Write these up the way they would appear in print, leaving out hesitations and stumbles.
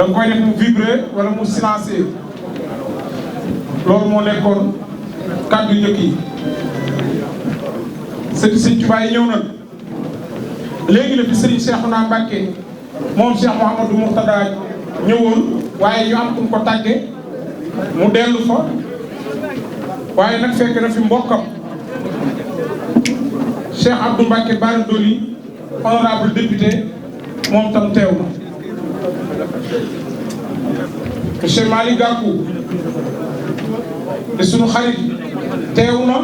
da nga koy def mu vibrer wala mu silencieux loolu moo nekkoon kàddu njëkk yi. Sëñ Tuubaa yi ñëw na léegi la fi Sëriñ Cheikhouna Mbacké moom Cheikh Mouhamadou Mourtada ñëwoon waaye ñu am ku ko tàgge mu dellu fa waaye nag fekk na fi mbokkam Cheikh Abdou Mbacké Bara Dolly honorable député moom tam teew na. Monsieur Malick Gakou de sunu xarit teew na.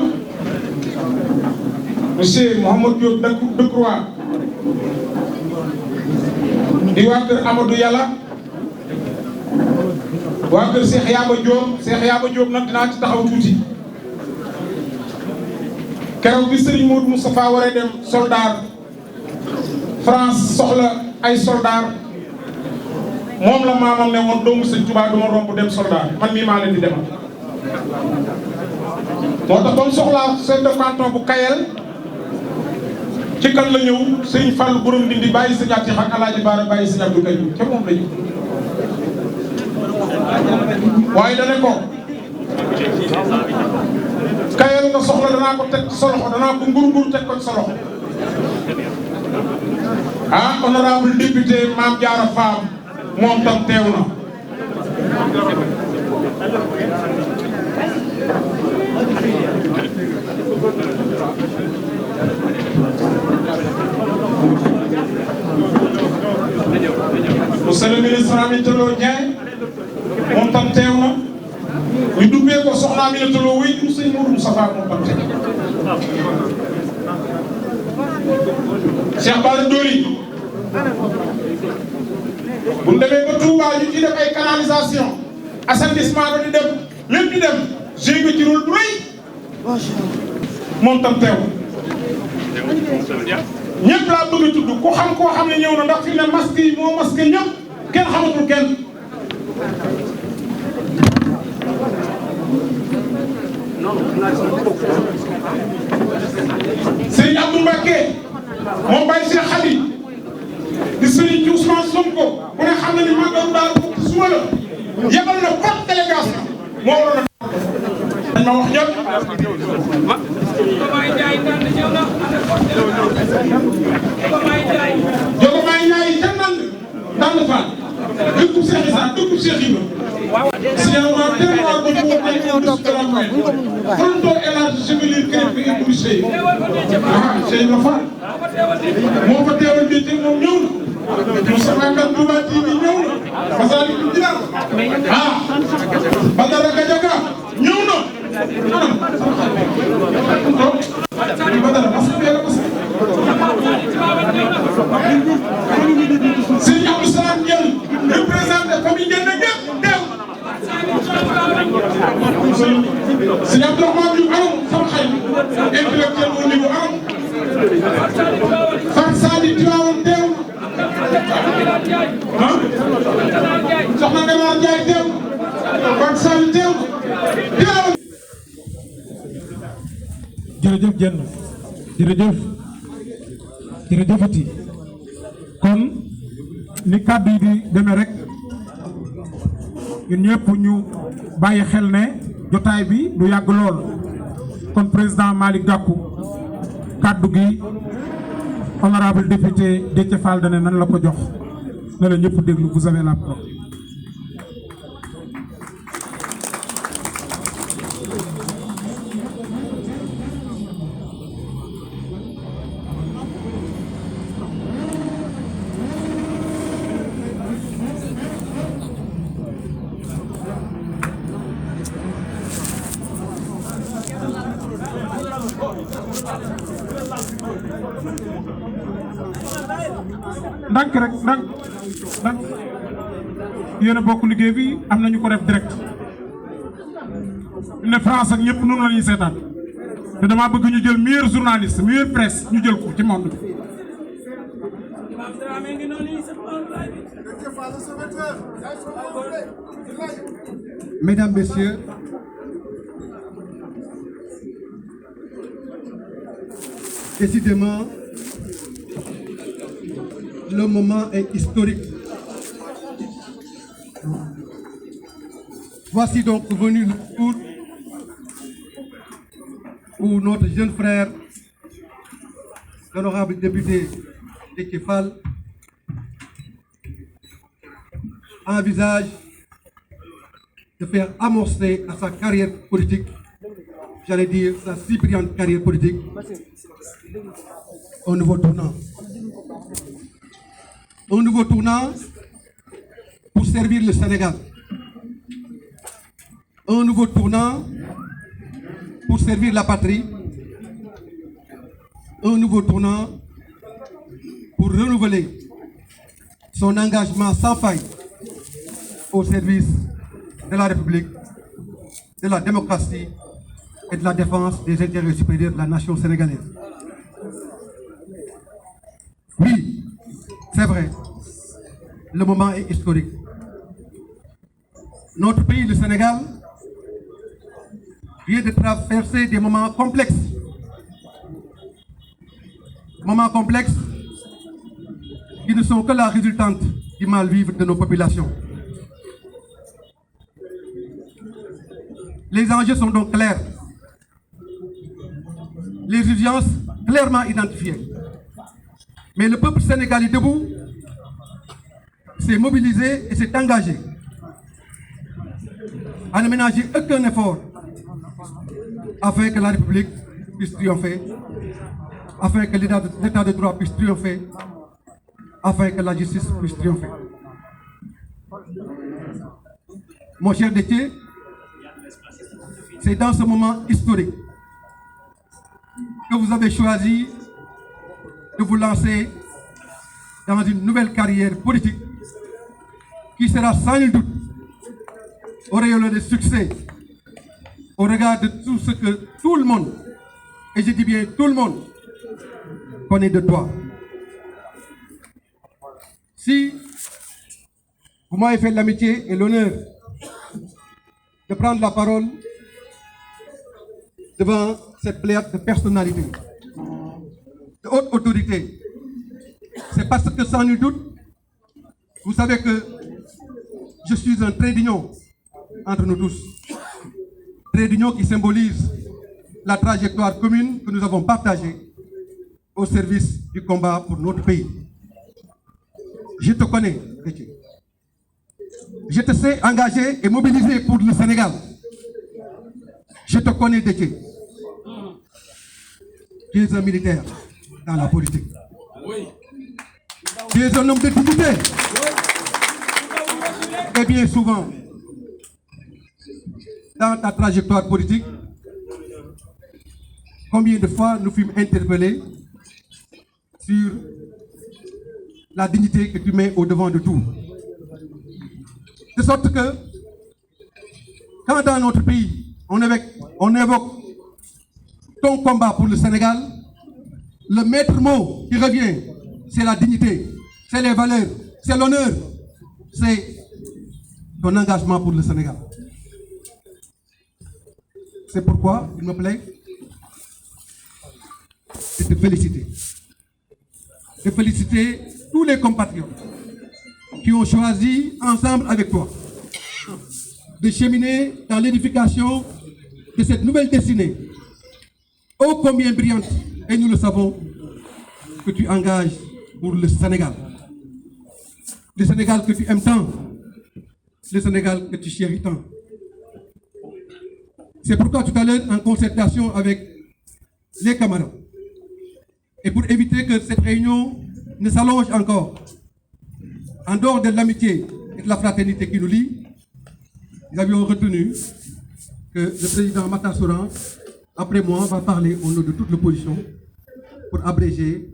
Monsieur Mouhamadou Diop Decroix di waa kër Amadou Yàlla waa kër Cheikh Yaba Diop nag dinaa ci taxaw tuuti. keroog bi Serigne Modou Moustapha waree dem soldat France soxla ay soldat moom la maamam ne woon doomu Sëñ Tuubaa du ma romb dem soldat man mii maa leen di demal. moo tax ba mu soxlaa chef de canton bu Kayel ci kan la ñëw Sëñ Fall borom Ndindi bàyyi Sëñ Atiix ak Alaaji Baara bàyyi Sëñ Abdou Karim ca moom la ñëw. waaye dane ko Kayel nga soxla danaa ko teg ci sa loxo danaa ko ngur teg ko ci sa loxo. ah honorable député Mame Diarra Fam moom tam teew na. monsieur le ministre Aminata Lo Dieng moom tam teew na. ñu dubbee ko soxna Aminata Lo wéy du Sëñ Modou Moustapha moom tam teew. Cheikh Bara Dolly bu ñu demee ba Touba ñu ciy def ay canalisation assainissement ba di dem lépp di dem jéego ci rôle bu rëy moom tam teew. ñëpp laa bëgg a tudd ku xam koo xam ne ñëw na ndax fi ne masque yi moo masque ñëpp kenn xamatul kenn. Serigne Abdou Mbacké moom Baye Cheikh Khady di Serigne Ousmane Sonko ku ne xam na ni màggalu daal fukki suba la yebal na forte délégation moo waroon a. dañ ma wax ñëpp. Jogomaay Ndiaye ca Ndande Fall dëkku Cheikh Issa dëkku Cheikh Ibra. signalement tellement de mots pronto élargi chevelure crêpe et boucher. ah Cheikh Ibra Fall moo fa teewal bi te moom ñëw na. Moussa Kane Touba TV ñëw na. Massalikul Jinaan ah Badara Gadiaga ñëw na. Badara Serigne Abdou Salam Dieng représenté famille Dieng ñëpp teew. Serigne Abdourahmane Diouf anam sama xarit intellectuel au niveau anam. Fatou Sadi Tivaouane teew. ah soxna Ganaar Ndiaye teew. Fatou Sadi teew. jërëjëf Dieng jërëjëfati kon ni kàddu yi di demee rek ñun ñëpp ñu bàyyi xel ne jotaay bi du yàgg lool kon président Malick Gakou kàddu gi honorable député Déthié Fall dane nan la ko jox na la ñëpp déglu vous avez la parole. ndànk rek ndànk yéen a bokk liggéey bi am nañu ko def direct ne France ak ñëpp noonu la ñuy seetaan te dama bëgg ñu jël meilleur journaliste meilleure presse ñu jël ko ci monde bi. Mesdames, Messieurs, décidément, le moment est historique. voici donc venu le jour où notre jeune frère, l'honorable député Déthié Fall, envisage de faire amorcer à sa carrière politique, j'allais dire sa si brillante carrière politique, un nouveau tournant. Un nouveau tournant pour servir le Sénégal. Un nouveau tournant pour servir la patrie. Un nouveau tournant pour renouveler son engagement sans faille au service de la République, de la démocratie et de la défense des intérêts supérieurs de la nation sénégalaise. Oui, c'est vrai, le moment est historique. Notre pays, le Sénégal, vient de traverser des moments complexes. Moments complexes qui ne sont que la résultante du mal-vivre de nos populations. Les enjeux sont donc clairs. Les urgences clairement identifiées. Mais le peuple sénégalais debout s'est mobilisé et s'est engagé à ne ménager aucun effort afin que la République puisse triompher, afin que l'état de droit puisse triompher, afin que la justice puisse triompher. Mon cher Déthié, c'est dans ce moment historique que vous avez choisi de vous lancer dans une nouvelle carrière politique qui sera sans nul doute auréolée de succès au regard de tout ce que tout le monde, et je dis bien tout le monde, connaît de toi. Si vous m'avez fait l'amitié et l'honneur de prendre la parole devant cette pléiade de personnalités, de haute autorité, c'est parce que sans nul doute, vous savez que je suis un trait d'union entre nous tous. Trait d'union qui symbolise la trajectoire commune que nous avons partagée au service du combat pour notre pays. Je te connais, Déthié. Je te sais engagé et mobilisé pour le Sénégal. Je te connais, Déthié. Tu es un militaire dans la politique. Tu es un homme de dignité. Et bien souvent, dans ta trajectoire politique, combien de fois nous fûmes interpellés sur la dignité que tu mets au-devant de tout. De sorte que, quand dans notre pays, on évoque ton combat pour le Sénégal, le maître mot qui revient, c'est la dignité, c'est les valeurs, c'est l'honneur, c'est ton engagement pour le Sénégal. C'est pourquoi il me plaît de te féliciter. De féliciter tous les compatriotes qui ont choisi ensemble avec toi de cheminer dans l'édification de cette nouvelle destinée, ô combien brillante, et nous le savons, que tu engages pour le Sénégal. Le Sénégal que tu aimes tant, le Sénégal que tu chéris tant. C'est pourquoi tout à l'heure, en concertation avec les camarades, et pour éviter que cette réunion ne s'allonge encore, en dehors de l'amitié et de la fraternité qui nous lient, nous avions retenu que le président Matar Souran, après moi, va parler au nom de toute l'opposition pour abréger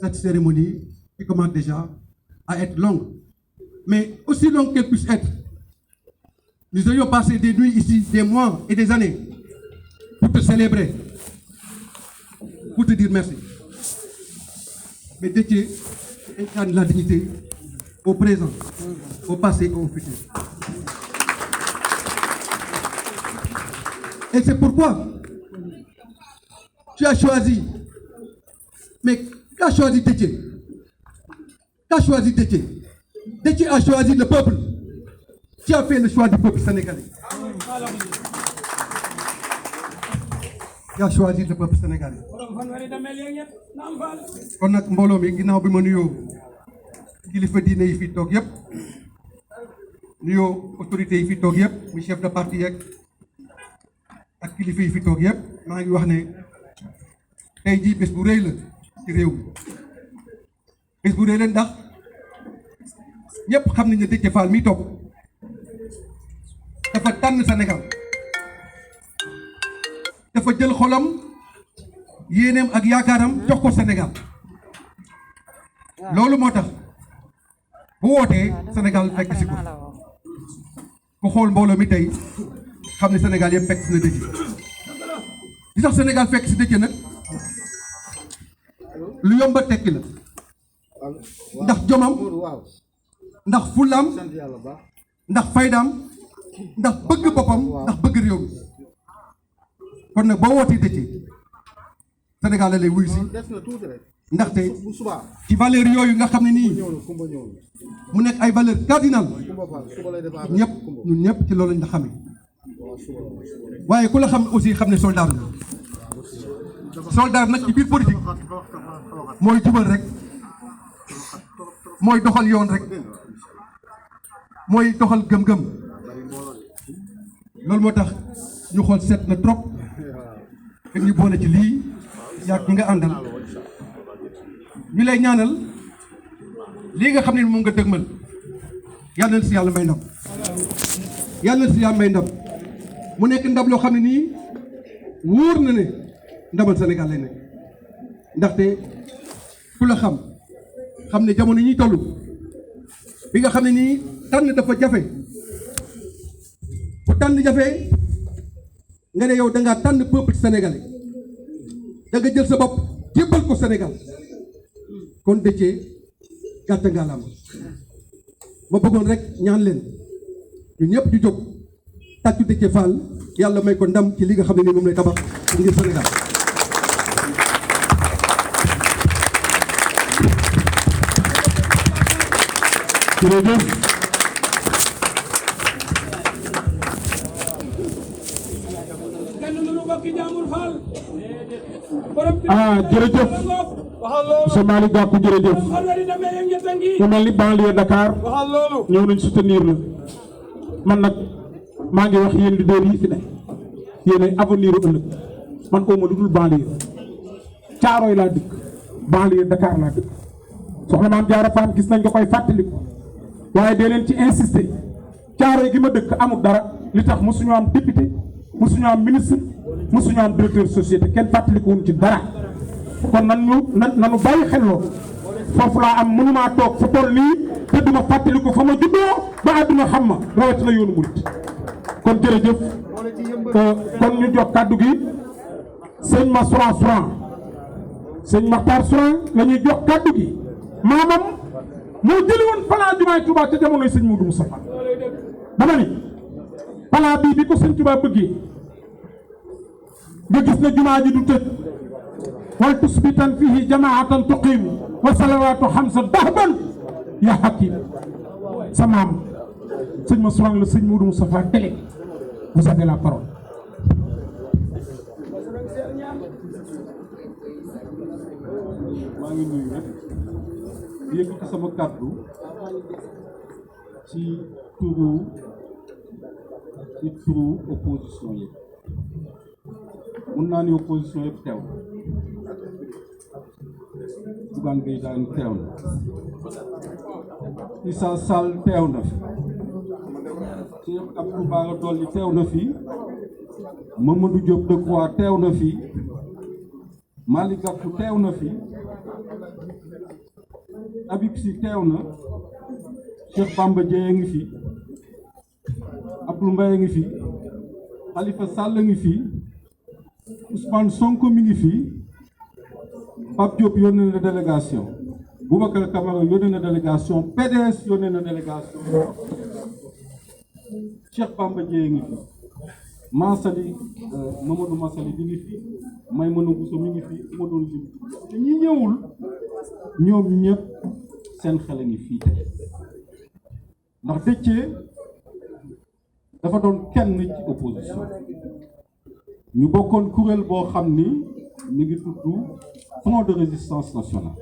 cette cérémonie qui commence déjà à être longue. Mais aussi longue qu'elle puisse être, nous aurions passé des nuits ici, des mois et des années pour te célébrer, pour te dire merci. Mais Déthié incarne la dignité au présent, au passé et au futur. Et c'est pourquoi tu as choisi, mais qu'a choisi Déthié? Qu'a choisi Déthié? Déthié a choisi le peuple. Tu as fait le choix du peuple sénégalais. Tu as choisi le peuple sénégalais. kon nag mbooloo mi ginnaaw bi ma nuyoo kilifa diine yi fi toog yëpp nuyoo autorités yi fi toog yëpp muy chef de parti yeeg ak kilifa yi fi toog yëpp maa ngi wax ne tey jii bés bu rëy la ci réew mi bés bu rëy la ndax ñëpp xam nañ ne Déthié Fall mi toog dafa tànn Sénégal dafa jël xolam yéeneem ak yaakaaram jox ko Sénégal loolu moo tax bu wootee Sénégal fekk si ko ku xool mbooloo mi tey xam ne Sénégal yëpp fekk si na Déthié li tax Sénégal fekk si Déthié nag lu yomba tekki la ndax jomam ndax fullaam ndax faydaam ndax bëgg boppam ndax bëgg réew mi kon nag boo wootee Déthié Sénégal la lay wuy si ndaxte ci valeur yooyu nga xam ne nii mu nekk ay valeur cardinal ñun ñëpp ci loolu lañ la xamee waaye ku la xam aussi xam ne soldat la soldat nag ci biir politique mooy jubal rek mooy doxal yoon rek mooy doxal gëm-gëm loolu moo tax ñu xool seet na trop ak ñu boole ci lii yàgg ñi nga àndal ñu lay ñaanal lii nga xam ne moom nga dëgmal yàlla na si yàlla may ndam yàlla na si yàlla may ndam mu nekk ndam loo xam ne nii wóor na ne ndamal Sénégal lay nekk ndaxte ku la xam xam ne jamono ñuy toll bi nga xam ne nii tànn dafa jafe bu tànn jafe nga ne yow da ngaa tànn peuple sénégalais da nga jël sa bopp jébbal ko Sénégal kon Déthié gàtt ngaalaam ma bëggoon rek ñaan leen ñu ñëpp di jóg tàccu Déthié Fall yàlla may ko ndam ci li nga xam ne nii moom lay tabax ngir Sénégal. jërëjëf jërëjëf monsieur Malick Gakou jërëjëf mu mel ni banlieue Dakar ñëw nañ soutenir la man nag maa ngi wax yéen leader yi fi ne yéen ay avenir ëllëg man ooma lu dul banlieue Caaroy laa dëkk banlieue Dakar laa dëkk soxna Maam Jaara Faam gis nañ nga koy fàttaliku waaye dee leen ci insister Caaroy gi ma dëkk amul dara li tax mosuñu am député mosuñu am ministre mosuñu am directeur société kenn fàttalikuwuñ ci dara kon nanu bàyyi xel loolu foofu laa am mënumaa toog fu toll nii te duma fàttaliku fa ma juddoo ba àdduna xam ma rawatina yoonu murit kon jërëjëf kon ñu jox kàddu gi sëñ ma Souran sëñ Maxtaar Souran la ñuy jox kàddu gi maamam moo jëli woon plan jumaay Touba ca jamonoy sëñ Modou Moustapha dama ni plan bii bi ko sëñ Touba bëggee nga gis na jumaa ji du tëj wal tusbitan fihi jamaatan tuqimu wa salawaatu xamsa dahban ya hakim sa maam sëñ ma Souran la sëñ Modou Moustapha télé vous avez la parole. maa ngi nuyu rek yëkkati sama kàddu ci turu opposition yi mun naa ni opposition yëpp teew Bougane Gueye Dany teew na Issa Sall teew na fi Cheikh Abdou Bara Dolly teew na fi Mamadou Diop Decroix teew na fi Malick Gakou teew na fi Habib Sy teew na Cheikh Bamba Dièye ngi fi Abdou Mbaye ngi fi Khalifa Sall ngi fi Ousmane Sonko mi ngi fi Pape Diop yónnee na délégation Boubacar Camara yónnee na délégation PDS yónnee na délégation Cheikh Bamba Dièye ngi fi Massali Mamadou Massali mi ngi fi Maïmouna Bousso mi ngi fi ma doon lim te ñi ñëwul ñoom ñëpp seen xel a ngi fii tey ndax Déthié dafa doon kenn ci opposition ñu bokkoon kuréel boo xam ni mi ngi tudd Front de résistance nationale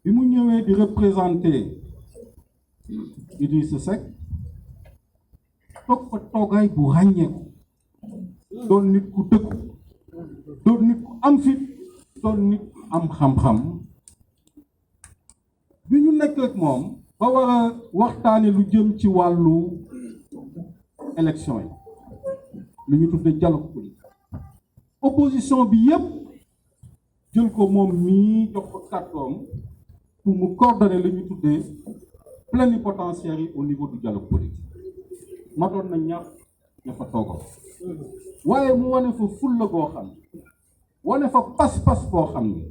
bi mu ñëwee di représenter Idrissa Seck toog fa toogaay bu ràññeeku doon nit ku dëggu doon nit ku am fit doon nit ku am xam-xam bi ñu nekk ak moom ba war a waxtaane lu jëm ci wàllu élection yi lu ñu tuddee dialogue politique opposition bi yépp jël ko moom mii jox ko kàddoom pour mu coordonner lu ñu tuddee plénipotentiaires yi au niveau du dialogue politique matoon na ña fa toogoon waaye mu wane fa fulla goo xam wane fa pas-pas boo xam ni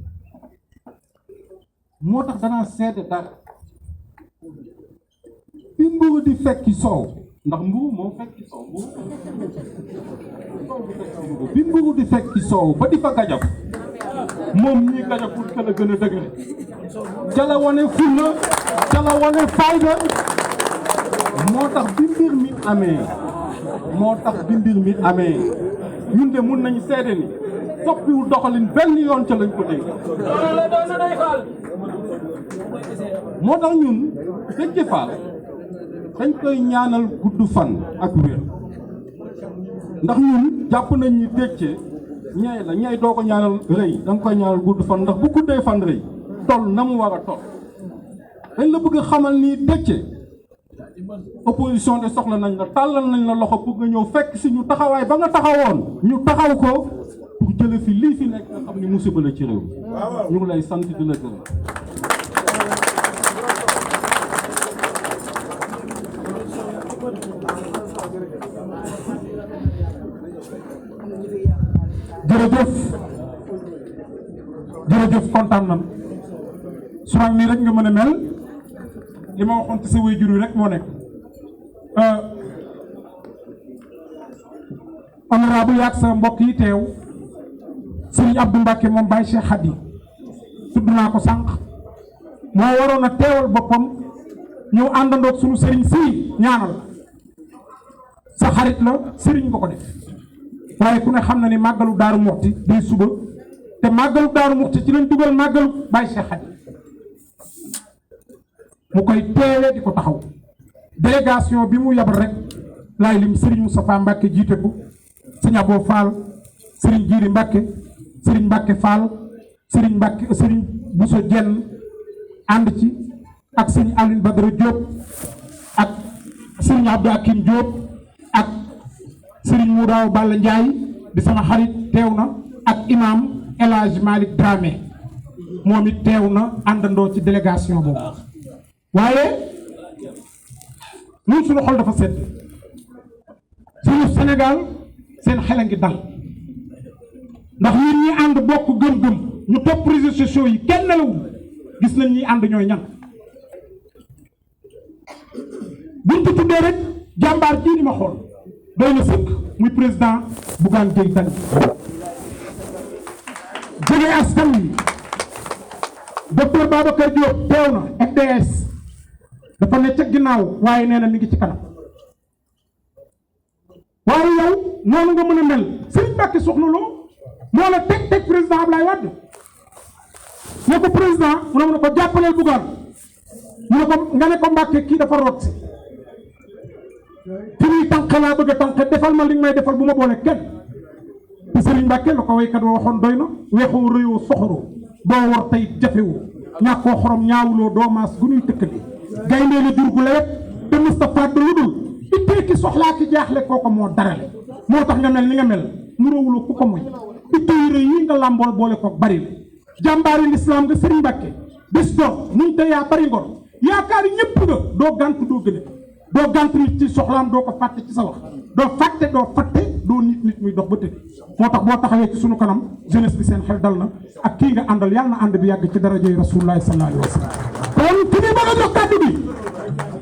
moo tax danaa seede dara bi mburu di fekki soow ndax mburu moom fekki soow bi mburu di fekki soow ba di fa gajab moom ñii gajabul ka la gën a dëgëre ca la wane fulla ca la wane fayda moo tax bi mbir mi amee ñun de mun nañu seede ni soppiwul doxalin benn yoon ca lañ ko dégg moo tax ñun Déthié Fall dañ koy ñaanal gudd fan ak wér ndax ñun jàpp nañ ni Déthié ñay doo ko ñaanal rëy da nga koy ñaanal gudd fan ndax bu guddee fan rëy toll na mu war a toll dañ la bëgg a xamal ni Déthié opposition de soxla nañ la tàllal nañ la loxo pour nga ñëw fekk si ñu taxawaay ba nga taxawoon ñu taxaw ko pour jële fi lii fi nekk nga xam ni musiba la ci réew ñu ngi lay sant di la gërëm jërëjëf kontaan nan Sourang nii rek nga mën a mel li ma waxoon ci sa waajur yi rek moo nekk honorable yaag sa mbokk yi teew Serigne Abdou Mbacke moom Baye Cheikh Khady tudd naa ko sànq moo waroon a teewal boppam ñëw àndandoog suñu Serigne si ñaanal sa xarit la Serigne nga ko def waaye ku ne xam na ni màggalu Daaru Muxti day suba te màggalu Daaru Muxti ci lañ dugal màggalu Baye Cheikh Khady mu koy teewee di ko taxaw délégation bi mu yabal rek laay lim Serigne Moustapha Mbacke jiite ko Serigne Abo Fall Serigne Jiiri Mbacke Serigne Mbacke Fall Serigne Mbacke Serigne Bousso Dieng ànd ci ak Serigne Aline Badara Diop ak Serigne Abdou Akim Diop ak Serigne Moudaaw Balla Ndiaye di sama xarit teew na ak imam El Hadj Malick Dramé moom it teew na àndandoo ci délégation boobu waaye ñun suñu xol dafa sedd suñu Sénégal seen xel a ngi dal ndax ñun ñi ànd bokk gëm-gëm ñu topp réseaux sociaux yi kenn nelawul gis nañ ñi ànd ñooy ñan buñ ko tuddee rek jàmbaar jii ni ma xool doy na sëkk muy président Bougane Gueye Dany jóge askan wi docteur Babacar Diop teew na FDS dafa ne ca ginnaaw waaye nee na mi ngi ci kanam waaye yow noonu nga mën a mel Serigne Mbacke Soxna Lo moo la teg président Ablaye Wade ne ko président mu ne ko jàppaleel Bougane mu ne ko nga ne ko Mbacke kii dafa root si fi muy tànqe laa bëgg a tànqe defal ma li may defal bu ma boole kenn te Serigne Mbacke la ko waykat wa waxoon doy na weexoo rëyoo soxoroo doo war tey jafewoo ñàkkoo xorom ñaawuloo doo maas gu ñuy tëkkali gaynde la jur gu lewet te Moustapha da lu dul ittee ki soxlaa ki jaaxle kooko moo darale moo tax nga mel ni nga mel nuróowuloo ku ko muy ittee yu rëy yi nga làmbool boole koog bari la jàmbaari lislaam nga Serigne Mbacke bis gor muñ te yaa bari ngor yaakaar yi ñëpp nga doo gàntu doo gëne doo gàntu nit ci soxlaam doo ko fàtte ci sa wax doo fàtte doo fatte doo nit muy dox ba tëdd moo tax boo taxawee ci sunu kanam jeunesse bi seen xel dal na ak kii nga àndal yàlla na ànd bi yàgg ci darajay rasulullahi sallallahu alayhi wa sallam kon ki ni bëgg a jox kàddu bi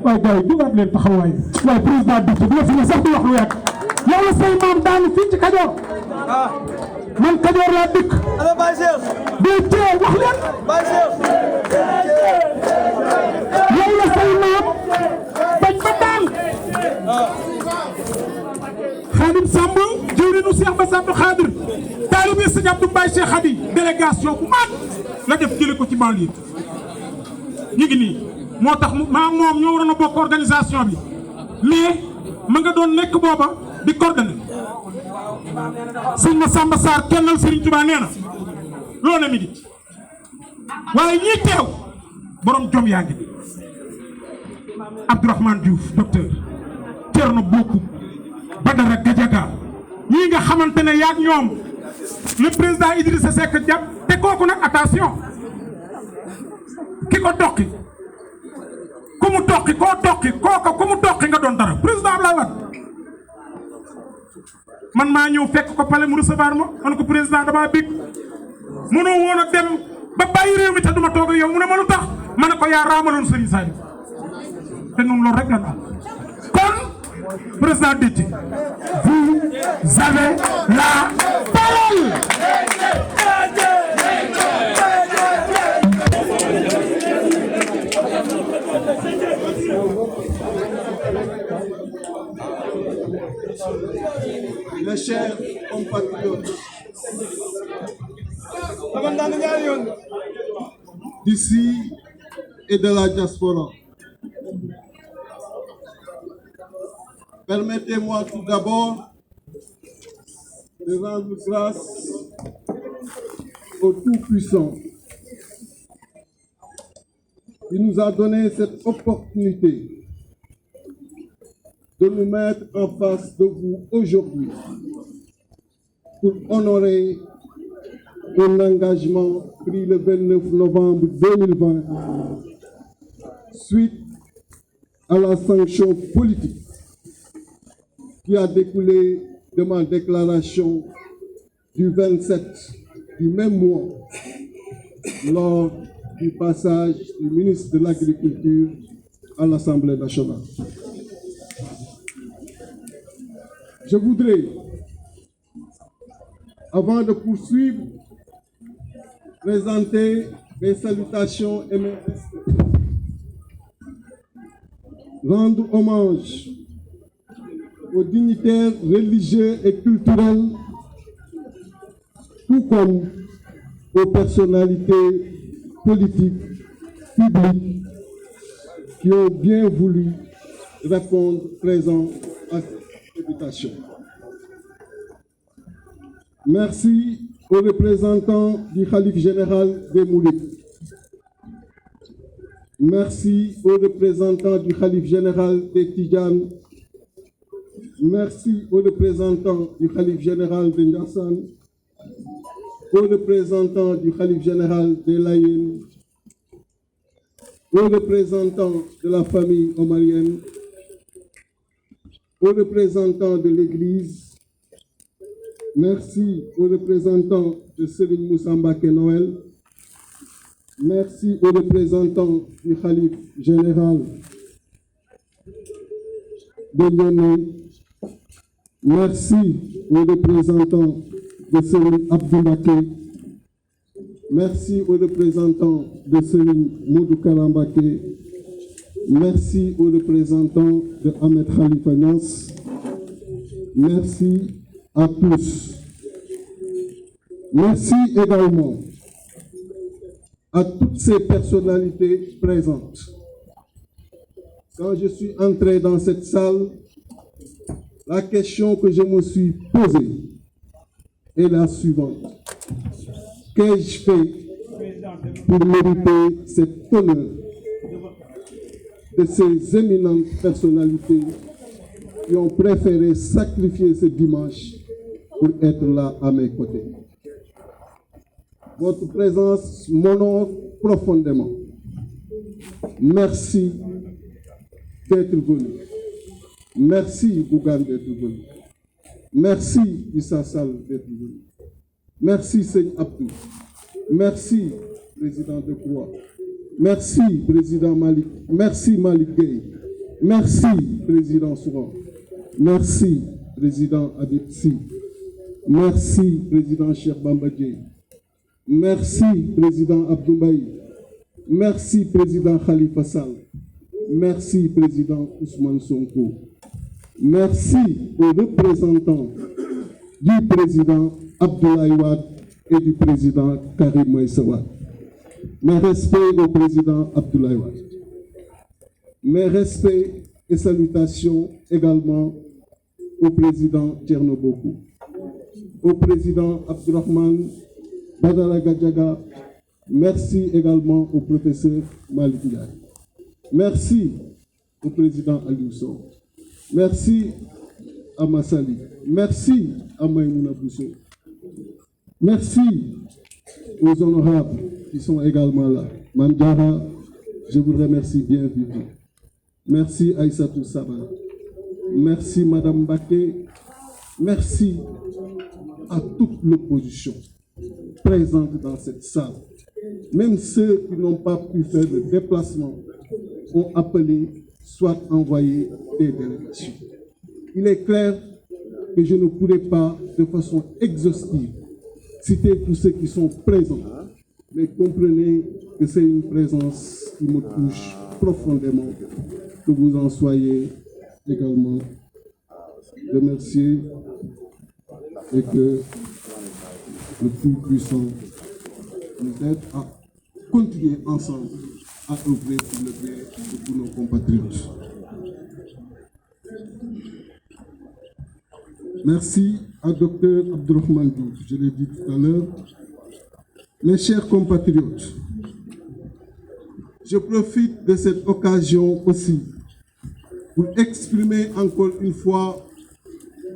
waaye gars yi dugaat leen taxawaay waaye président Déthié bu la fi ne sax du wax lu yàgg yow la say maam daanu fii ci Kajoor man Kajoor laa dëkk Déthié wax leen yow la say maam bañ ba daan Khadim Samb jëwriñu Cheikh Bass Abdou Khadir taalibe Sëñ Abdou Mbaye Cheikh Khady délégation bu mag la def jële ko ci banlieue ñu ngi nii moo tax maa moom ñoo waroon a bokk organisation bi mais ma nga doon nekk booba di coordonné sëñ Massamba Sarr kennal Serigne Touba nee na loo ne mi di waaye ñii teew borom jom yaa ngi Abdourahmane Diouf docteur Thierno Bocoum Badara Gadiaga ñii nga xamante ne yaag ñoom le président Idrissa Seck jàpp te kooku nag attention ki ko toqi ku mu toqi koo toqi kooka ku mu toqi nga doon dara président Abdoulaye Wade man maa ñëw fekk ko palais mu recevoir ma man ko président damaa bég mënoo woon a dem ba bàyyi réew mi te duma toog ak yow mu ne ma lu tax ma ne ko yaa raamaloon Serigne Saliou te noonu loolu rek lan am kon président Déthié vous avez la parole. Mes chers compatriotes, d'ici et de la diaspora, permettez-moi tout d'abord de rendre grâce au Tout-Puissant qui nous a donné cette opportunité de nous mettre en face de vous aujourd'hui pour honorer un engagement pris le 29 novembre 2020 suite à la sanction politique qui a découlé de ma déclaration du 27 du même mois lors du passage du ministre de l'Agriculture à l'Assemblée nationale. Je voudrais, avant de poursuivre, présenter mes salutations et mes respects. Rendre hommage aux dignitaires religieux et culturels, tout comme aux personnalités politiques, publiques, qui ont bien voulu répondre présent à cette invitation. Merci aux représentants du Khalife général des Mourides. Merci aux représentants du Khalife général des Tidjanes. Merci aux représentants du Khalife général de Ndiassane, aux représentants du Khalife général des Layènes, aux représentants de la famille omarienne, aux représentants de l'Église. Merci aux représentants de Serigne Moussa Mbacké Noël. Merci aux représentants du Khalife général de Niamey. Merci aux représentants de Serigne Abdou Mbacké. Merci aux représentants de Serigne Modou Kara Mbacké. Merci aux représentants de Ahmed Khalifa Niass. Merci à tous. Merci également à toutes ces personnalités présentes. Quand je suis entré dans cette salle, la question que je me suis posée est la suivante. Qu'ai-je fait pour mériter cet honneur de ces éminentes personnalités qui ont préféré sacrifier ce dimanche pour être là à mes côtés? Votre présence m'honore profondément. Merci d'être venu. Merci Bougane d'être venu. Merci Issa Sall d'être venu. Merci Seigne Abdou. Merci président de Croix. Merci président Malik. Merci Malik Gueye. Merci président Souran. Merci président Habib Sy. Merci président Cheikh Bamba Dièye. Merci président Abdou Mbaye. Merci président Khalifa Sall. Merci président Ousmane Sonko. Merci aux représentants du président Abdoulaye Wade et du président Karim Meïssa Wade. Mes respects au président Abdoulaye Wade. Mes respects et salutations également au président Thierno Bocoum, au président Abdourahmane Badara Gadiaga. Merci également au professeur Malick Ndiaye. Merci au président Aliou Sow. Merci à Massali. Merci à Maïmouna Bousso. Merci aux honorables qui sont également là. Mandara, je vous remercie bien vivement. Merci Aïssatou Saba. Merci Madame Baké. Merci à toute l'opposition présente dans cette salle. Même ceux qui n'ont pas pu faire le déplacement ont appelé, soit envoyé des délégations. Il est clair que je ne pourrai pas, de façon exhaustive, citer tous ceux qui sont présents, mais comprenez que c'est une présence qui me touche profondément, que vous en soyez également remerciés et que le Tout-Puissant nous aide à continuer ensemble à œuvrer pour le bien de tous nos compatriotes. Merci à Dr Abdourahmane Diouf, je l'ai dit tout à l'heure. Mes chers compatriotes, je profite de cette occasion aussi pour exprimer encore une fois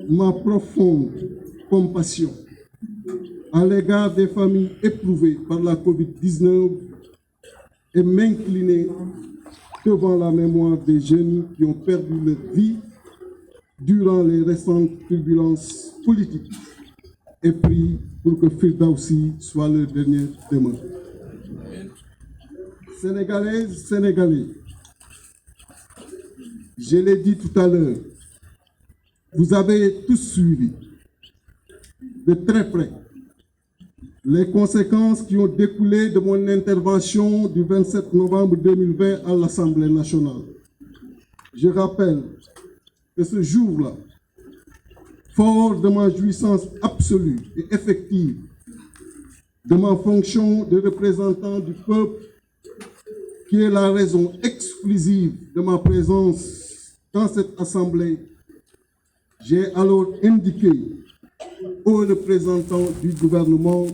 ma profonde compassion à l'égard des familles éprouvées par la COVID-19 et m'incliner devant la mémoire des jeunes qui ont perdu leur vie durant les récentes turbulences politiques et prie pour que Firdausi soit leur dernière demeure. Sénégalaises, Sénégalais, je l'ai dit tout à l'heure, vous avez tous suivi de très près les conséquences qui ont découlé de mon intervention du 27 novembre 2020 à l'Assemblée nationale. Je rappelle que ce jour-là, fort de ma jouissance absolue et effective de ma fonction de représentant du peuple, qui est la raison exclusive de ma présence dans cette Assemblée, j'ai alors indiqué aux représentants du gouvernement,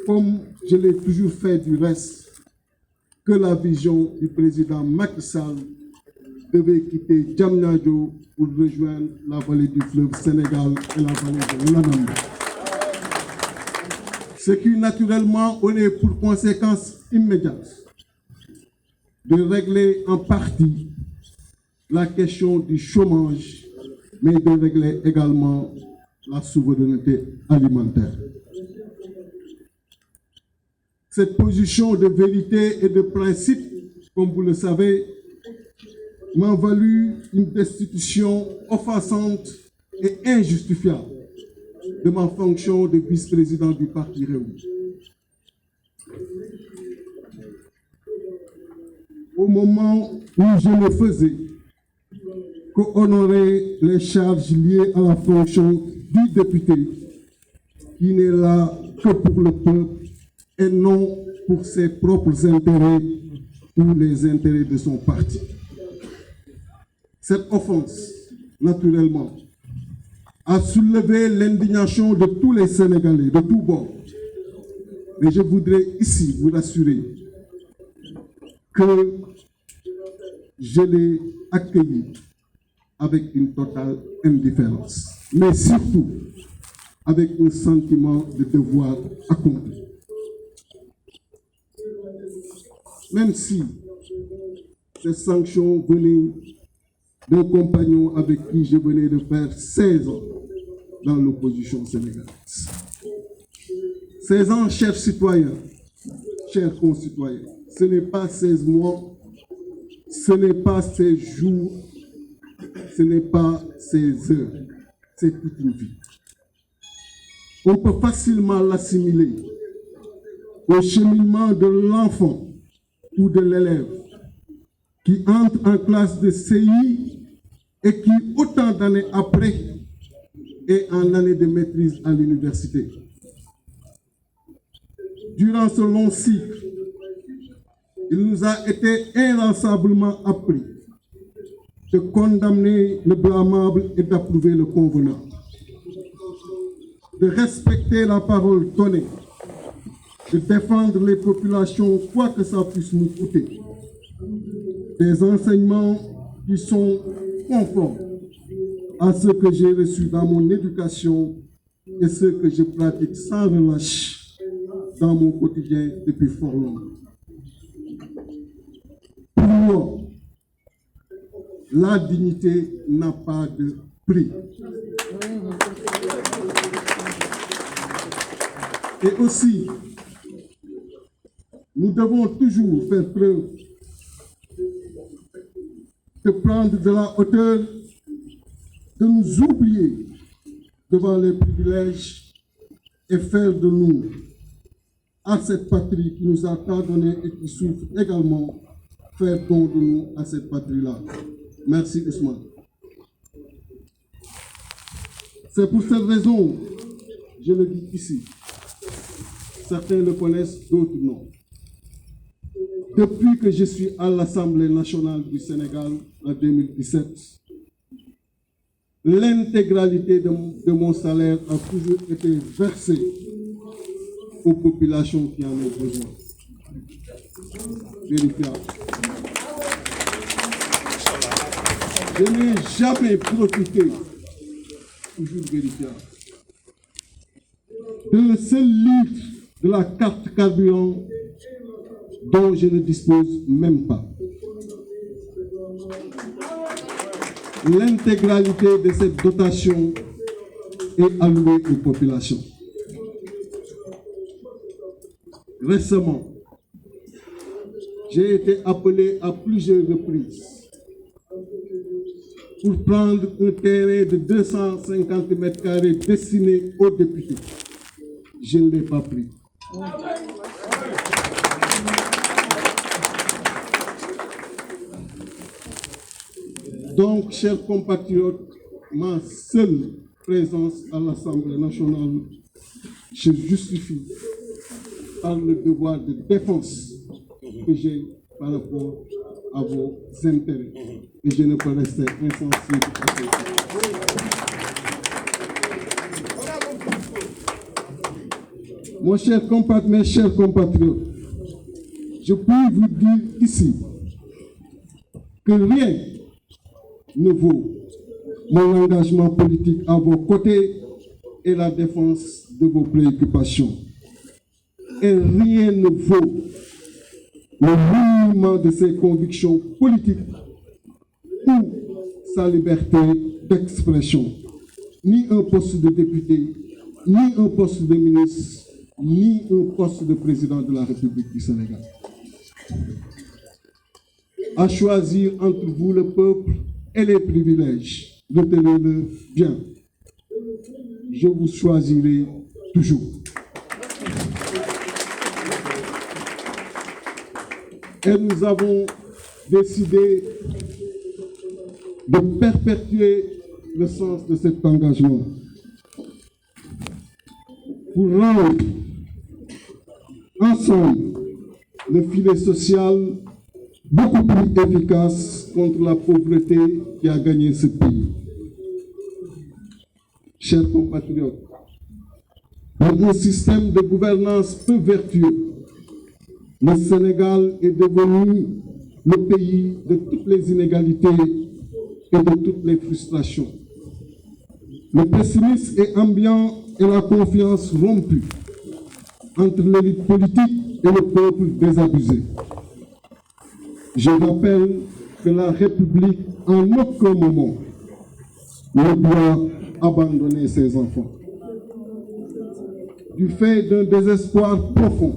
comme je l'ai toujours fait du reste, que la vision du président Macky Sall devait quitter Diamniadio pour rejoindre la vallée du fleuve Sénégal et la vallée de l'Anambra. Ce qui naturellement aurait pour conséquence immédiate de régler en partie la question du chômage, mais de régler également la souveraineté alimentaire. Cette position de vérité et de principe, comme vous le savez, m'a valu une destitution offensante et injustifiable de ma fonction de vice-président du Parti Réuni. Au moment où je le faisais, qu'honorer les charges liées à la fonction du député, qui n'est là que pour le peuple et non pour ses propres intérêts ou les intérêts de son parti. Cette offense, naturellement, a soulevé l'indignation de tous les Sénégalais, de tous bords. Mais je voudrais ici vous rassurer que je l'ai accueilli avec une totale indifférence, mais surtout avec un sentiment de devoir accompli. Même si ces sanctions venaient d'un compagnon avec qui je venais de faire 16 ans dans l'opposition sénégalaise. 16 ans, chers citoyens, chers concitoyens, ce n'est pas 16 mois, ce n'est pas 16 jours, ce n'est pas 16 heures, c'est toute une vie. On peut facilement l'assimiler au cheminement de l'enfant ou de l'élève qui entre en classe de CI et qui, autant d'années après, est en année de maîtrise à l'université. Durant ce long cycle, il nous a été inlassablement appris de condamner le blâmable et d'approuver le convenant, de respecter la parole donnée, de défendre les populations quoi que ça puisse nous coûter. Des enseignements qui sont conformes à ce que j'ai reçu dans mon éducation et ce que je pratique sans relâche dans mon quotidien depuis fort longtemps. Pour moi, la dignité n'a pas de prix. Et aussi, nous devons toujours faire preuve de prendre de la hauteur, de nous oublier devant les privilèges et faire de nous, à cette patrie qui nous a tant donné et qui souffre également, faire don de nous à cette patrie-là. Merci Ousmane. C'est pour cette raison, je le dis ici, certains le connaissent, d'autres non. Depuis que je suis à l'Assemblée nationale du Sénégal en 2017, l'intégralité de mon salaire a toujours été versée aux populations qui en ont besoin. Vérifiable. Je n'ai jamais profité, toujours vérifiable, d'un seul litre de la carte carburant dont je ne dispose même pas. L'intégralité de cette dotation est allouée aux populations. Récemment, j'ai été appelé à plusieurs reprises pour prendre un terrain de 250 mètres carrés destiné aux députés. Je ne l'ai pas pris. Donc, chers compatriotes, ma seule présence à l'Assemblée nationale se justifie par le devoir de défense que j'ai par rapport à vos intérêts. Et je ne peux rester insensible à ça. Mes chers compatriotes, je peux vous dire ici que rien ne vaut mon engagement politique à vos côtés et la défense de vos préoccupations. Et rien ne vaut le mouvement de ses convictions politiques ou sa liberté d'expression. Ni un poste de député, ni un poste de ministre, ni un poste de président de la République du Sénégal. À choisir entre vous le peuple et les privilèges, retenez-le bien. Je vous choisirai toujours. Et nous avons décidé de perpétuer le sens de cet engagement pour rendre ensemble le filet social beaucoup plus efficace contre la pauvreté qui a gagné ce pays. Chers compatriotes, dans un système de gouvernance peu vertueux, le Sénégal est devenu le pays de toutes les inégalités et de toutes les frustrations. Le pessimisme est ambiant et la confiance rompue entre l'élite politique et le peuple désabusé. Je rappelle que la République, en aucun moment, ne doit abandonner ses enfants. Du fait d'un désespoir profond,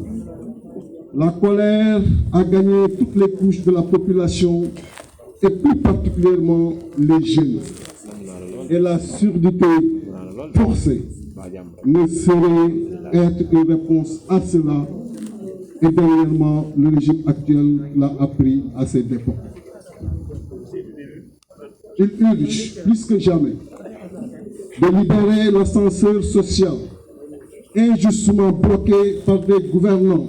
la colère a gagné toutes les couches de la population et plus particulièrement les jeunes. Et la surdité forcée ne saurait être une réponse à cela. Et dernièrement, le régime actuel l'a appris à ses dépens. il urge plus que jamais de libérer l'ascenseur social injustement bloqué par des gouvernants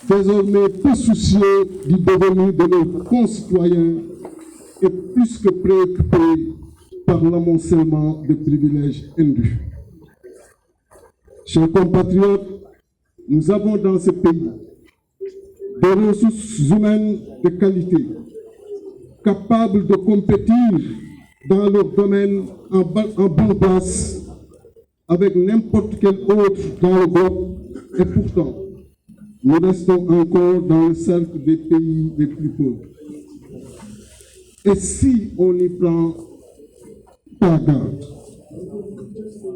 désormais peu soucieux du devenir de nos concitoyens et plus que préoccupés par l'amoncellement de privilèges indus. Chers compatriotes, nous avons dans ce pays des ressources humaines de qualité, capables de compétir dans leur domaine en bonne place avec n'importe quel autre dans le globe, et pourtant, nous restons encore dans le cercle des pays les plus pauvres. Et si on n'y prend pas garde,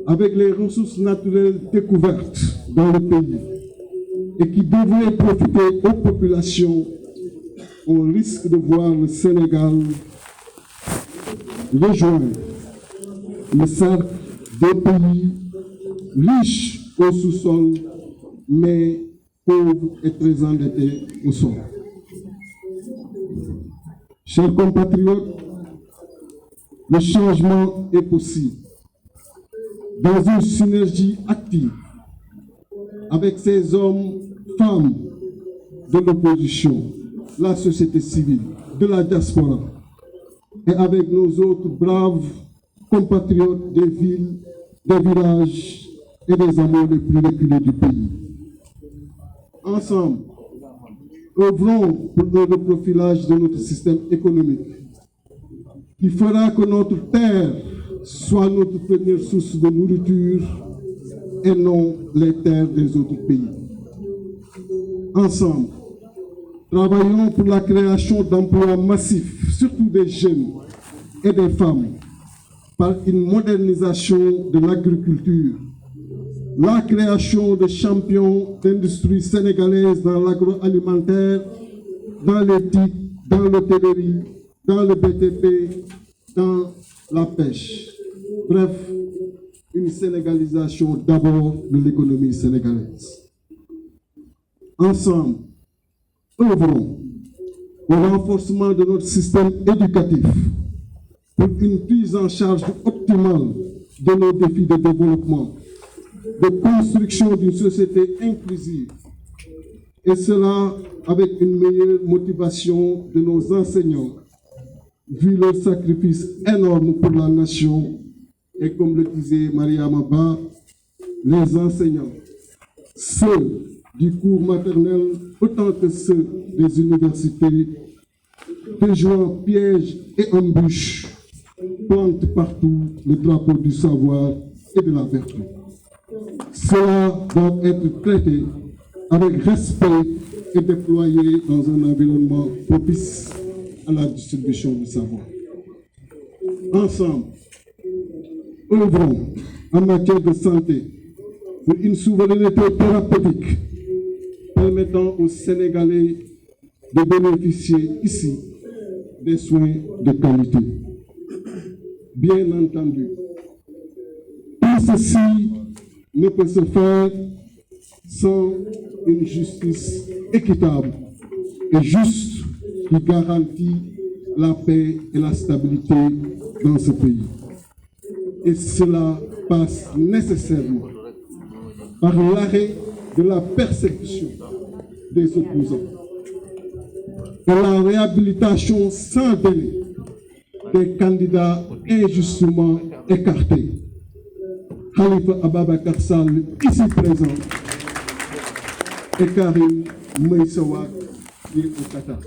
avec les ressources naturelles découvertes dans le pays et qui devraient profiter aux populations, on risque de voir le Sénégal rejoindre le cercle des pays riches au sous-sol, mais pauvres et très endettés au sol. Chers compatriotes, le changement est possible dans une synergie active avec ces hommes, femmes de l'opposition, la société civile, de la diaspora et avec nos autres braves compatriotes des villes, des villages et des hameaux les plus reculés du pays. Ensemble, œuvrons pour le reprofilage de notre système économique qui fera que notre terre soit notre première source de nourriture et non les terres des autres pays. Ensemble, travaillons pour la création d'emplois massifs, surtout des jeunes et des femmes, par une modernisation de l'agriculture, la création de champions d'industrie sénégalaise dans l'agroalimentaire, dans l'éthique, dans l'hôtellerie, dans le BTP, dans la pêche. Bref, une sénégalisation d'abord de l'économie sénégalaise. Ensemble, œuvrons au renforcement de notre système éducatif pour une prise en charge optimale de nos défis de développement, de construction d'une société inclusive, et cela avec une meilleure motivation de nos enseignants, vu leur sacrifice énorme pour la nation, et comme le disait Mariama Ba, les enseignants, ceux du cours maternel autant que ceux des universités, déjouant pièges et embûches, plantent partout le drapeau du savoir et de la vertu. Cela doit être traité avec respect et déployé dans un environnement propice à la distribution du savoir. Ensemble, œuvrons en matière de santé pour une souveraineté thérapeutique permettant aux Sénégalais de bénéficier ici des soins de qualité. Bien entendu, tout ceci ne peut se faire sans une justice équitable et juste qui garantit la paix et la stabilité dans ce pays. Et cela passe nécessairement par l'arrêt de la persécution des opposants et la réhabilitation sans délai des candidats injustement écartés. Khalifa Ababakar Sall, ici présent, et Karim Meïssa Wade, qui est au Qatar.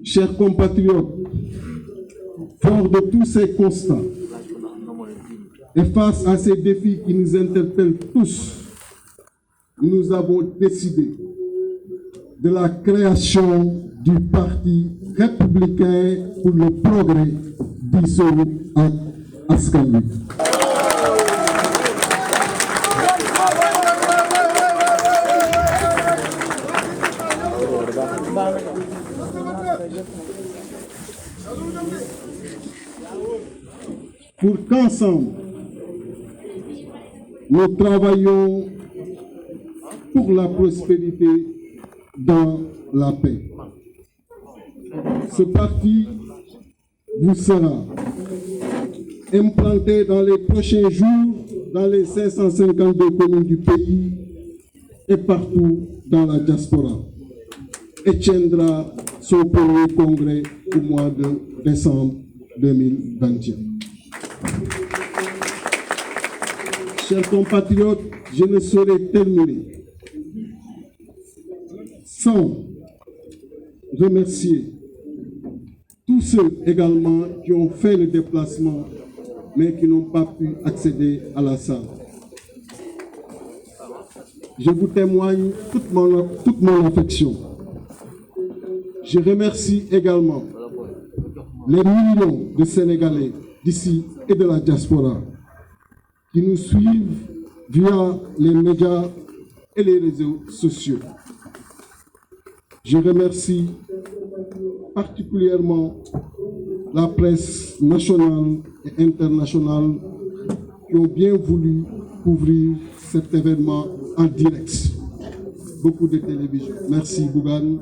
Chers compatriotes, fort de tous ces constats, et face à ces défis qui nous interpellent tous, nous avons décidé de la création du Parti républicain pour le progrès dissous ak askan wi. Pour qu'ensemble, nous travaillons pour la prospérité dans la paix. ce parti vous sera implanté dans les prochains jours dans les 552 communes du pays et partout dans la diaspora et tiendra son premier congrès au mois de décembre 2021. Chers compatriotes, je ne saurais terminer sans remercier tous ceux également qui ont fait le déplacement mais qui n'ont pas pu accéder à la salle. Je vous témoigne toute mon affection. Je remercie également les millions de Sénégalais d'ici et de la diaspora qui nous suivent via les médias et les réseaux sociaux. Je remercie particulièrement la presse nationale et internationale qui ont bien voulu couvrir cet événement en direct. Beaucoup de télévision. Merci Bougane,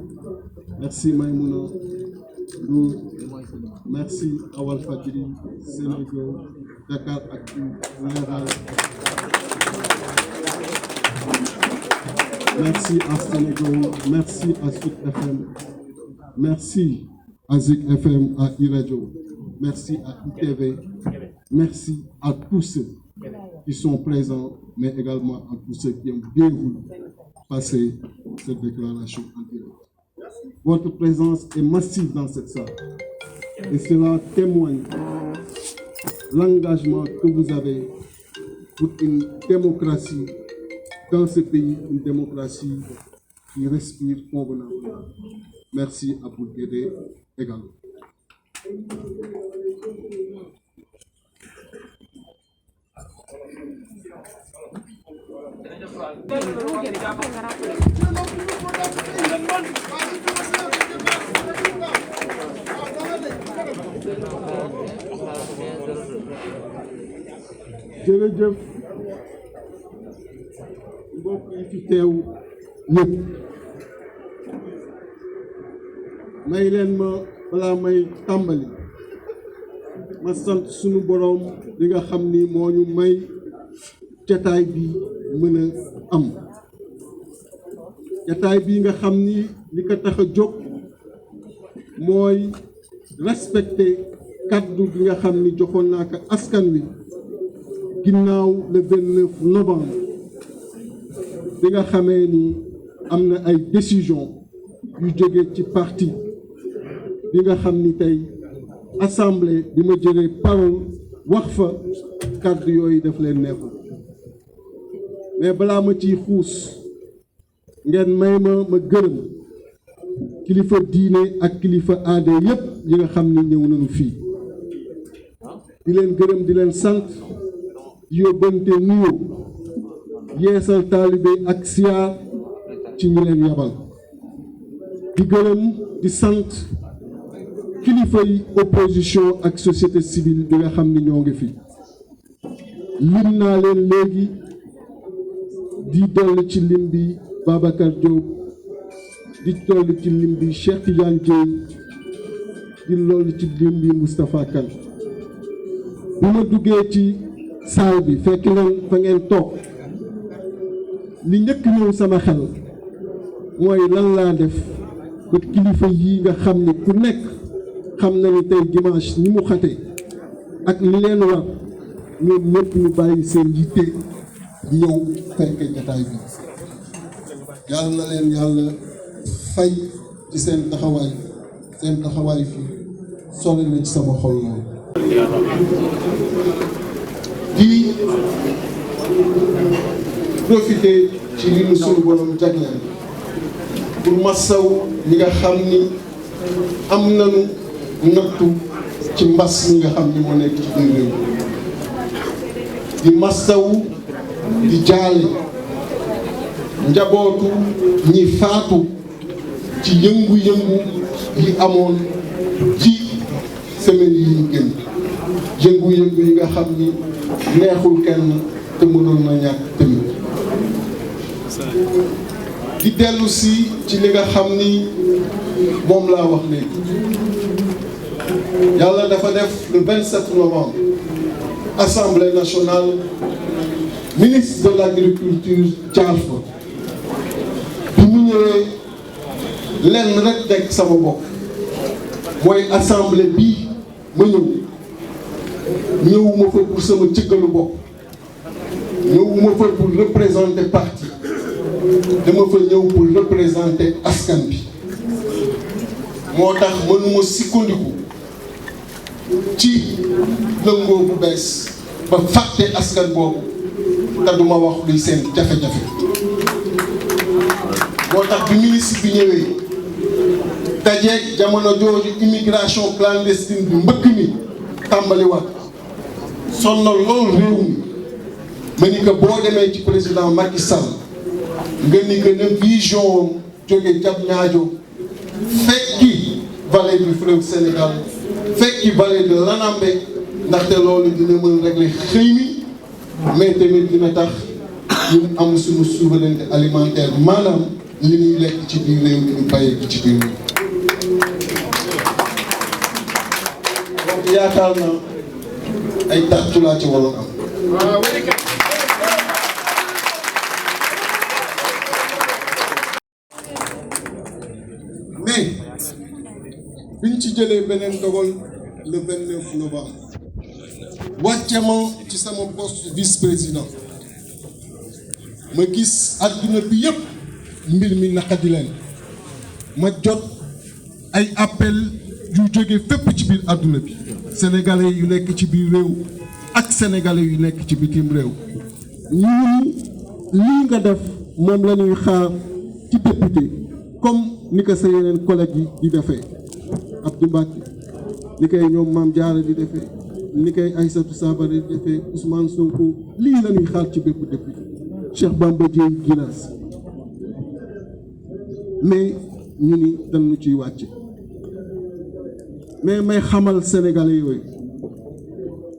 merci Maïmouna, merci à Walfadjri, Sénégal, Dakar Actu, Leral. Merci à Sénégal, merci à Sud FM, merci à Zik FM, à iRadio, merci à ITV, merci à tous ceux qui sont présents, mais également à tous ceux qui ont bien voulu passer cette déclaration en direct. Votre présence est massive dans cette salle et cela témoigne l'engagement que vous avez pour une démocratie dans ce pays, une démocratie qui respire convenablement. Merci à vous d'aider également. jërëjëf mbokk yi fi teew yëpp may leen ma balaa may tàmbali ma sant sunu boroom li nga xam ni moo ñu may jataay bi mën a am jataay bi nga xam ni li ko tax a jóg mooy respecter kaddu bi nga xam ni joxoon naa ko askan wi ginnaaw le 29 novembre bi nga xamee ni am na ay décision yu jóge ci parti bi nga xam ni tey assemblée bi ma jëlee parole wax fa kàddu yooyu daf leen neexul mais balaa ma ciy xuus ngeen may ma gërëm kilifa diine ak kilifa aada yépp yi nga xam ni ñëw nañu fii di leen gërëm di leen sant yóbbante nuyoo yeesal taalibe ak siyaar ci ñi leen yabal di gërëm di sant kilifa yi opposition ak société civile bi nga xam ni ñoo ngi fi lim naa leen léegi di dolli ci lim bi Babacar Diop di dolli ci lim bi Cheikh Tidiane Dièye di dolli ci lim bi Moustapha Kane bi ma duggee ci saal bi fekk leen fa ngeen toog li njëkk ñëw sama xel mooy lan laa def ba kilifa yi nga xam ni ku nekk xam na ni tey dimanche ni mu xate ak li leen war ñoom ñëpp ñu bàyyi seen yitte di ñëw fekke jataay bi yàlla na leen yàlla fay ci seen taxawaay fii sori na ci sama xol loolu di profiter ci li nu suñu borom jagleel pour massaw ñi nga xam ni am nañu nattu ci mbas mi nga xam ni moo nekk ci biir réew di massaw di jaale njabootu ñi faatu ci yëngu-yëngu yi amoon ci semaine yi ñu génn yëngu-yëngu yi nga xam ni neexul kenn te mënoon na ñàkk tamit di dellu si ci li nga xam ni moom laa wax léegi yàlla dafa def le 27 novembre Assemblée nationale ministre de l'agriculture jaar fa bi mu ñëwee lenn rek nekk sama bopp mooy assemblée bii ma ñëwuma fa pour sama cëggalu bopp ñëwuma fa pour représenter parti dama fa ñëw pour représenter askan bi moo tax mënuma sukkandiku ci lëngoo bu bees ba fàtte askan boobu te duma wax luy seen jafe-jafe moo tax bi ministre bi ñëwee dajeeg jamono jooju immigration clandestine bi mbëkk mi tàmbaliwaat sonnal loolu réew mi ma ni que boo demee ci président Macky Sall nga ni que ne vision jóge Diamniadio fekki vallée du fleuve Sénégal fekki vallée de l'Anambé ndaxte loolu dina mën régler xëy mi mais tamit dina tax ñu am suñu souveraineté alimentaire maanaam li ñuy lekk ci biir réew mi ñu bàyyi ko ci biir réew donc yaakaar na ay tàccu laa ci waroon am mais biñ ci jëlee beneen dogal le 29 novembre wàcce ma ci sama poste vice-président ma gis adduna bi yëpp mbir mi naqadi leen ma jot ay appel yu jóge fépp ci biir adduna bi sénégalais yu nekk ci biir réew ak sénégalais yu nekk ci bitim réew ñun lii nga def moom la ñuy xaar ci député comme ni ko sa yeneen collègues yi di defee Abdou Mbacké ni koy ñoom Mame Diarra di defee ni koy Aïssatou Sabari di defee Ousmane Sonko lii la ñuy xaar ci bépp député Cheikh Bamba Dièye Djilass mais ñu ni dañu ciy wàcce mais may xamal sénégalais yooyu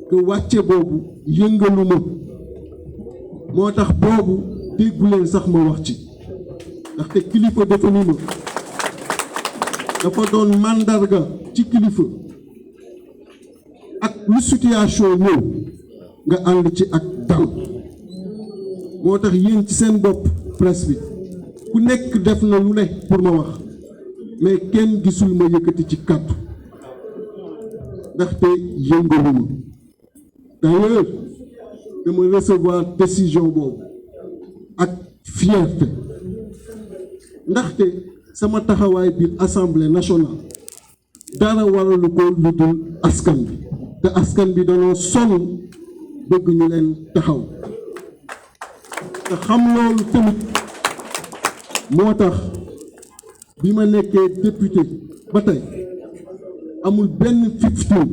que wàcce boobu yëngalu ma moo tax boobu déggu leen sax ma wax ci ndaxte kilifa dafa ni ma dafa doon màndarga ci kilifa ak lu situation ñëw nga ànd ci ak dal moo tax yéen ci seen bopp presse bi ku nekk def na lu ne pour ma wax mais kenn gisul ma yëkkati ci kàddu ndaxte yëngaluma d'ailleurs dama recevoir décision boobu ak fierté ndaxte sama taxawaay biir assemblée nationale dara waralu ko lu dul askan bi te askan bi dañoo sonn bëgg ñu leen taxaw te xam loolu tamit moo tax bi ma nekkee député ba tey amul benn fifteen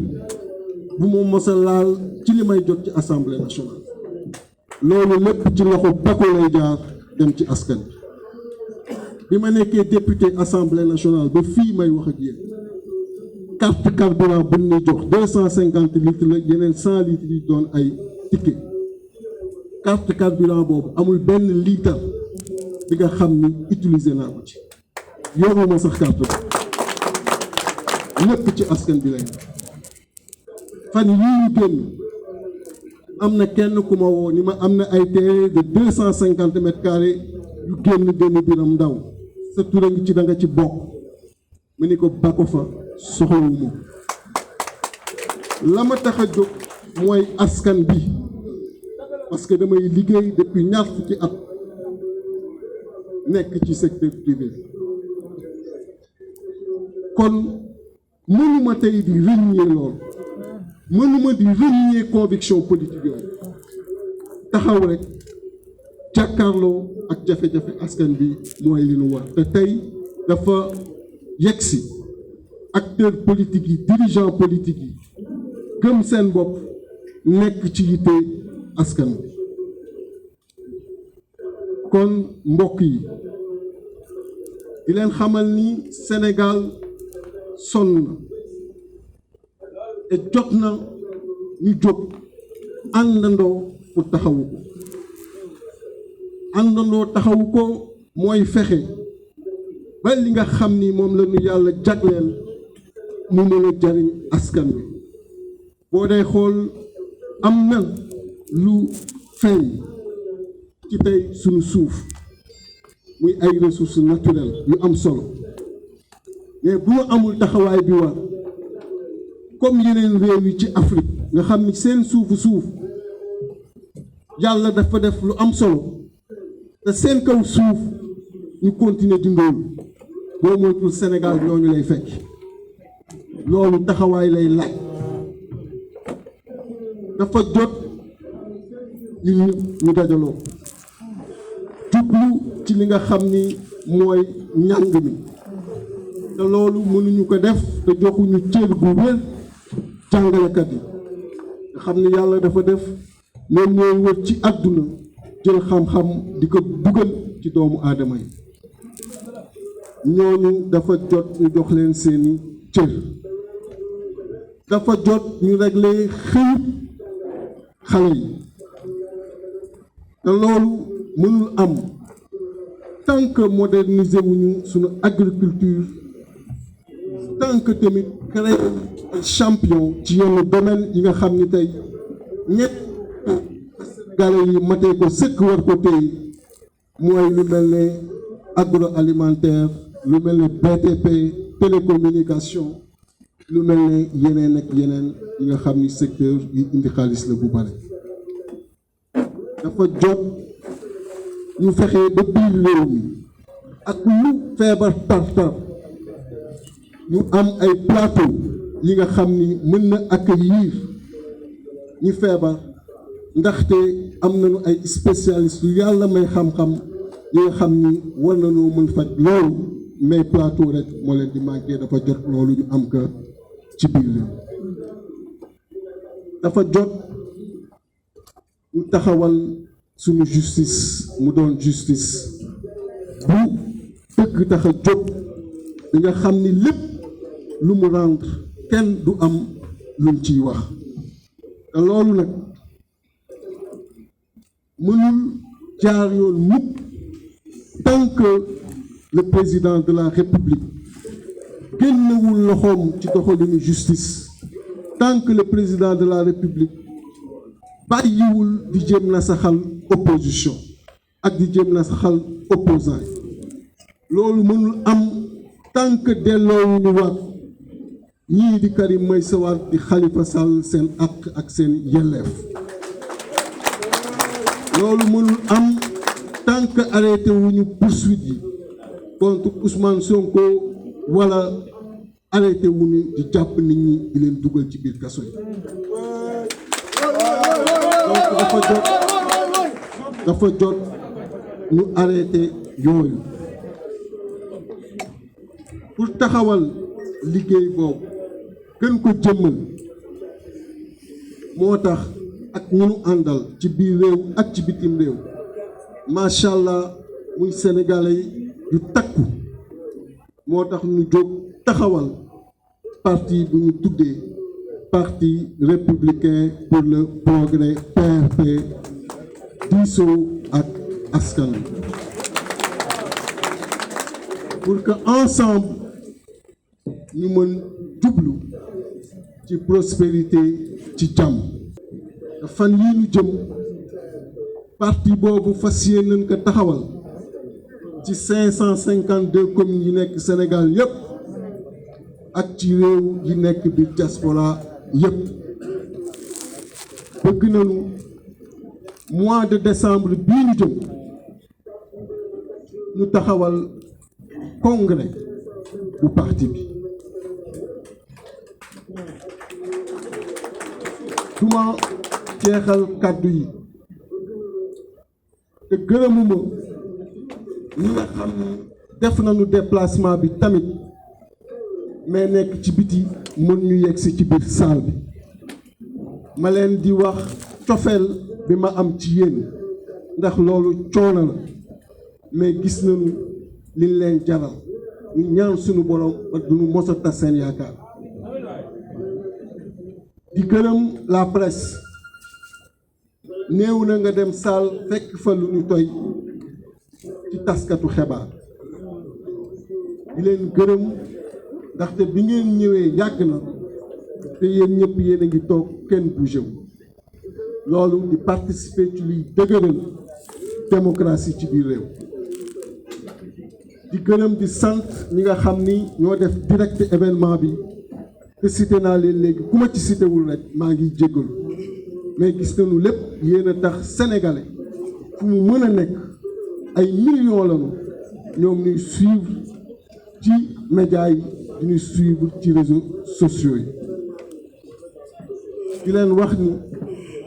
bu ma mos a laal ci li may jot ci assemblée nationale loolu lépp ci loxo Paco lay jaar dem ci askan bi ma nekkee député assemblée nationale ba fii may wax ak yéen carte carburant bu ñu jox 250 litres la yeneen 100 litres yi doon ay ticket carte carburant boobu amul benn litre bi nga xam ni utiliser naa ko ci yoruma sax carte bi lépp ci askan bi lay fan yii ñu génn am na kenn ku ma woo ni ma am na ay terrain de 250 mètres carrés yu génn benn biram ndaw sa tur a ngi ci da nga ci bokk mu ni ko bako fa soxlawuma la ma tax a jóg mooy askan bi parce que damay liggéey depuis ñaar fukki at nekk ci secteur privé kon mënuma tey di renier loolu mënuma di renier conviction politique yooyu taxaw rek jàkkaarloo ak jafe-jafe askan bi mooy li nu war te tey dafa yegsi acteurs politiques yi dirigeants politiques yi gëm seen bopp nekk ci yitte askan bi kon mbokk yi di leen xamal ni Sénégal sonn na et jot na ñu jóg àndandoo pour taxawu ko àndandoo taxawu ko mooy fexe ba li nga xam ni moom la ñu yàlla jagleel mu mën a jariñ askan wi boo day xool am na lu feeñ ci tey sunu suuf muy ay ressources naturelles yu am solo mais bu ñu amul taxawaay bi war comme yeneen réew yi ci Afrique nga xam ni seen suuf yàlla dafa def lu am solo te seen kaw suuf ñu continuer di ndóol boo moytul Sénégal ñooñu lay fekk loolu taxawaay lay laaj dafa jot ñu dajaloo jublu ci li nga xam ni mooy njàng mi te loolu mënuñu ko def te joxuñu cër bu wér jàngalekat yi nga xam ni yàlla dafa def ñoom ñooy wër ci àdduna jël xam-xam di ko dugal ci doomu aadama yi ñooñu dafa jot ñu jox leen seeni cër dafa jot ñu régler xëyub xale yi te loolu mënul am tant que moderniser wuñu suñu agriculture tant que tamit créer ay champion ci yenn domaine yi nga xam ni tey ñett gale yi matee ko sëkk war ko tey mooy lu mel ne agroalimentaire lu mel ne BTP télécommunication lu mel ne yeneen ak yeneen yi nga xam ni secteur yi indi xaalis la bu bare dafa jot ñu fexe ba biir réew mi ak lu feebar tar-tar ñu am ay plateau yi nga xam ni mën na accueillir ñi feebar ndaxte am nañu ay spécialistes yu yàlla may xam-xam yi nga xam ni war nañoo mën faj loolu mais plateau rek moo leen di manqué dafa jot loolu ñu am ko ci biir réew dafa jot ñu taxawal suñu justice mu doon justice bu dëgg tax a jóg bi nga xam ni lépp lu mu rendre kenn du am luñ ciy wax te loolu nag mënul jaar yoon mukk tant que le président de la république génnewul loxoom ci doxalinu justice tant que le président de la république bàyyiwul di jéem na saxal opposition ak di jéem na saxal opposant loolu mënul am tant que delloowuñu waat ñii di Karim Meïssa Wade di Khalifa Sall seen àq ak seen yelleef loolu mënul am tant que arrêté wuñu poursuite yi contre Ousmane Sonko wala arrêté wuñu di jàpp nit ñi di leen dugal ci biir kaso yi donc dafa jot ñu arrêté yooyu pour taxawal liggéey boobu gën ko jëmmal moo tax ak ñu nu àndal ci biir réew ak ci bitim réew macha allah muy sénégalais yu takku moo tax ñu jóg taxawal parti bu ñu tuddee parti républicain pour le progrès PRP diisoo ak askan wi pour que ensemble ñu mën jublu ci prospérité ci jàmm fan yii ñu jëm parti boobu fas yéene nañ ko taxawal ci 552 communes yi nekk Sénégal yépp ak ci réew yi nekk biir diaspora yépp bëgg nañu mois de décembre bii ñu jëm ñu taxawal congrès bu parti bi duma jeexal kàddu yi te gërëmuma ñi nga xam ni def nañu déplacement bi tamit mais nekk ci biti mën ñu yegsi ci biir salle bi ma leen di wax cofeel bi ma am ci yéen ndax loolu coono la mais gis nañu liñ leen jaral ñu ñaan suñu borom ba duñu mos a tas seen yaakaar di gërëm la presse néew na nga dem salle fekk fa lu ñu toy ci taskatu xibaar di leen gërëm ndaxte bi ngeen ñëwee yàgg na te yéen ñëpp yéen a ngi toog kenn bougé wu loolu di participer ci luy dëgëral démocratie ci biir réew di gërëm di sant ñi nga xam ni ñoo def direct événement bi te cité naa leen léegi ku ma ci cité wul rek maa ngi jéggalu mais gis nañu lépp yéen a tax sénégalais fu mu mën a nekk ay millions lañu ñoom ñuy suivre ci médias yi di ñuy suivre ci réseaux sociaux yi di leen wax ni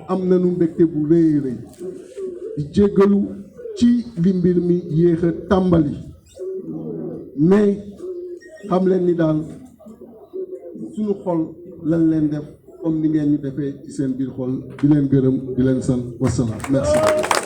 am nañu mbégte bu rëy rëy di jéggalu ci li mbir mi yéex a tàmbali mais xam leen ni daal suñu xol lan leen def comme ni ngeen ñu defee ci seen biir xol di leen gërëm di leen sant wasalaam merci.